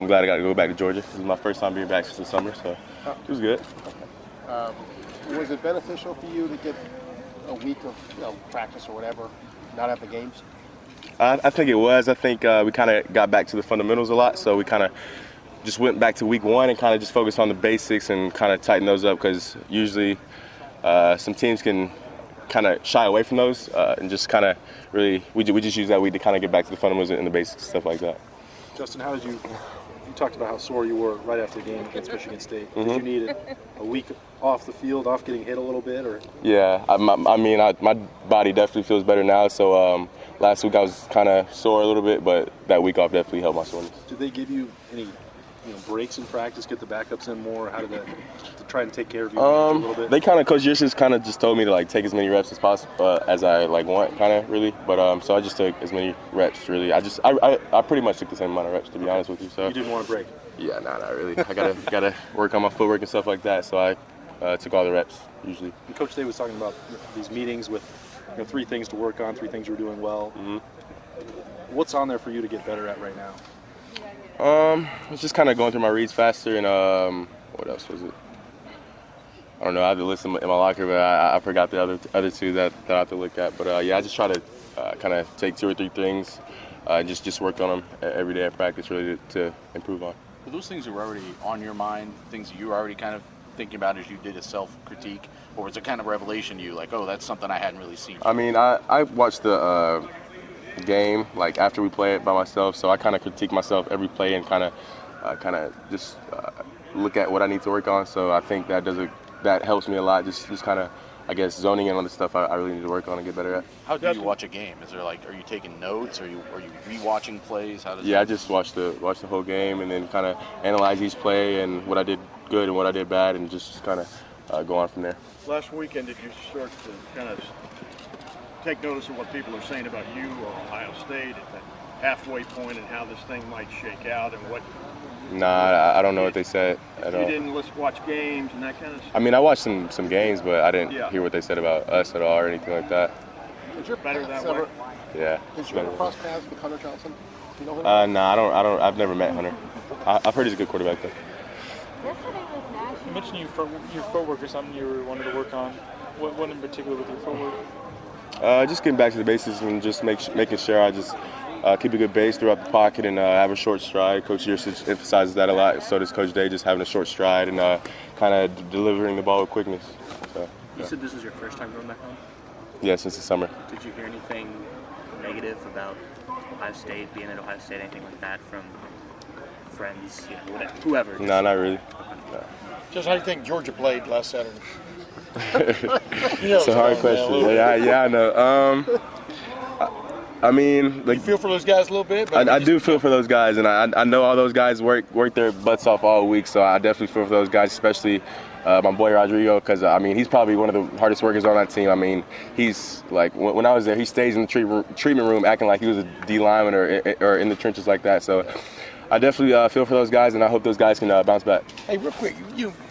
I'm glad I got to go back to Georgia. This is my first time being back since the summer, so it was good. Was it beneficial for you to get a week of practice or whatever, not have the games? I think it was. I think we kind of got back to the fundamentals a lot, so we kind of just went back to week one and kind of just focused on the basics and kind of tighten those up because usually some teams can kind of shy away from those and just kind of really we just use that week to kind of get back to the fundamentals and the basics, stuff like that. Justin, how did you talked about how sore you were right after the game against Michigan State. Did you need a week off the field, off getting hit a little bit, or? Yeah, my body definitely feels better now. So last week I was kind of sore a little bit, but that week off definitely helped my soreness. Did they give you any breaks in practice, get the backups in more? How did that to try and take care of you a little bit? They kind of, Coach Yurcich kind of just told me to take as many reps as possible as I want, kind of really. But so I just took as many reps really. I pretty much took the same amount of reps, to be honest with you. So you didn't want to break? Yeah, not really. I gotta work on my footwork and stuff like that. So I took all the reps usually. And Coach Day was talking about these meetings with 3 things to work on, 3 things you were doing well. What's on there for you to get better at right now? It's just kind of going through my reads faster and what else was it? I don't know. I have the list in my locker, but I forgot the other 2 that I have to look at. But yeah, I just try to kind of take 2 or 3 things and just work on them every day at practice, really to improve on. Were those things that were already on your mind, things that you were already kind of thinking about as you did a self-critique, or was it kind of a revelation to you, like, oh, that's something I hadn't really seen? I mean, I watched the game after we play it by myself, so I kind of critique myself every play and kind of just look at what I need to work on. So I think that helps me a lot. Just kind of, I guess, zoning in on the stuff I really need to work on and get better at. How do you watch a game? Is there are you taking notes? Are you rewatching plays? I just watch the whole game and then kind of analyze each play and what I did good and what I did bad and just kind of go on from there. Last weekend, did you start to kind of take notice of what people are saying about you or Ohio State at the halfway point and how this thing might shake out and what? Nah, I don't know what they said at all. You didn't watch games and that kind of stuff? I mean, I watched some games, but I didn't hear what they said about us at all or anything like that. Is it better that way? Yeah. Did you ever cross paths with Hunter Johnson? Do you know him? No, I don't. I've never met Hunter. I've heard he's a good quarterback though. You mentioned your footwork or something you wanted to work on. What in particular with your footwork? Just getting back to the basics and just making sure I just keep a good base throughout the pocket and have a short stride. Coach Yurcich emphasizes that a lot. So does Coach Day, just having a short stride and kind of delivering the ball with quickness. So, you said this was your first time going back home? Yeah, since the summer. Did you hear anything negative about Ohio State, being at Ohio State, anything like that from friends, whoever? No, not really. No. Just how do you think Georgia played last Saturday? It's a hard question. Yeah, I know. I mean, you feel for those guys a little bit? But I do feel for those guys, and I know all those guys work their butts off all week, so I definitely feel for those guys, especially my boy Rodrigo, because I mean he's probably one of the hardest workers on that team. I mean he's when I was there, he stays in the treatment room acting like he was a D lineman or in the trenches like that. So I definitely feel for those guys, and I hope those guys can bounce back. Hey, real quick,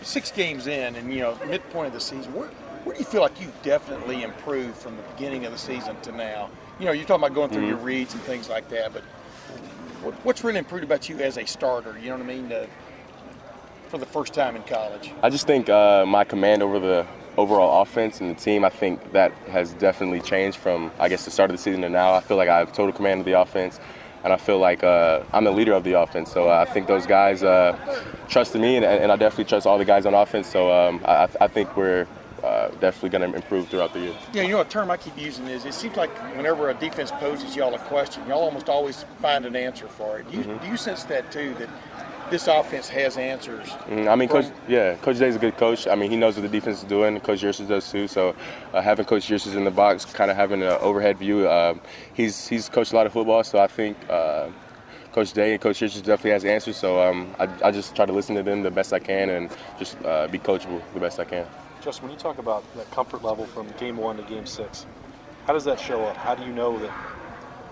6 games in, and midpoint of the season, where do you feel like you've definitely improved from the beginning of the season to now? You're talking about going through your reads and things like that, but what's really improved about you as a starter? You know what I mean? For the first time in college. I just think my command over the overall offense and the team, I think that has definitely changed from, I guess, the start of the season to now. I feel like I have total command of the offense. And I feel like I'm the leader of the offense. So I think those guys trusted me, and I definitely trust all the guys on offense. So I think we're definitely going to improve throughout the year. Yeah, a term I keep using is it seems like whenever a defense poses y'all a question, y'all almost always find an answer for it. Do you sense that too, that this offense has answers? I mean, Coach Day's a good coach. I mean, he knows what the defense is doing. Coach Yurcich does too. So having Coach Yurcich in the box, kind of having an overhead view, he's coached a lot of football. So I think Coach Day and Coach Yurcich definitely has answers. So I just try to listen to them the best I can and just be coachable the best I can. Justin, when you talk about that comfort level from game 1 to game 6, how does that show up? How do you know that?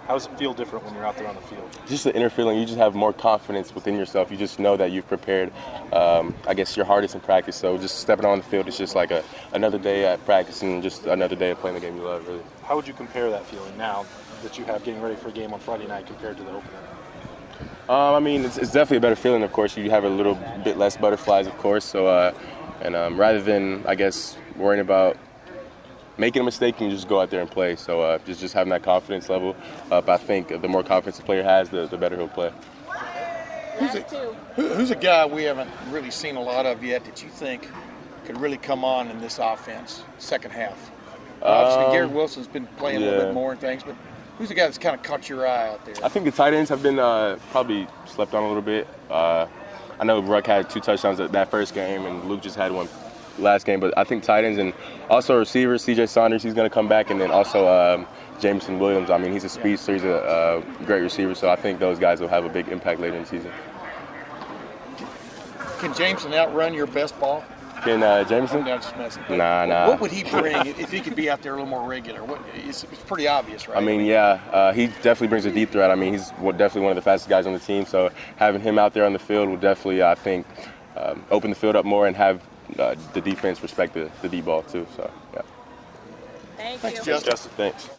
How does it feel different when you're out there on the field? Just the inner feeling. You just have more confidence within yourself. You just know that you've prepared, I guess, your hardest in practice. So just stepping on the field is just like another day at practice and just another day of playing the game you love, really. How would you compare that feeling now that you have getting ready for a game on Friday night compared to the opener? I mean, it's definitely a better feeling. Of course, you have a little bit less butterflies, of course. So, rather than, I guess, worrying about making a mistake, you just go out there and play. So, just having that confidence level up. I think the more confidence the player has, the better he'll play. Who's a guy we haven't really seen a lot of yet that you think could really come on in this offense, second half? Obviously, Garrett Wilson's been playing a little bit more and things, but who's the guy that's kind of caught your eye out there? I think the tight ends have been probably slept on a little bit. I know Ruck had 2 touchdowns that first game, and Luke just had 1 last game. But I think tight ends and also receivers, C.J. Saunders, he's going to come back, and then also Jameson Williams. I mean, he's a speedster, he's a great receiver, so I think those guys will have a big impact later in the season. Can Jameson outrun your best ball? Can Jameson? I'm just messing. Nah. What would he bring if he could be out there a little more regular? It's pretty obvious, right? I mean, yeah, he definitely brings a deep threat. I mean, he's definitely one of the fastest guys on the team. So having him out there on the field will definitely, I think, open the field up more and have the defense respect the deep ball too. So, yeah. Thank Thanks, you. Justin. Thanks.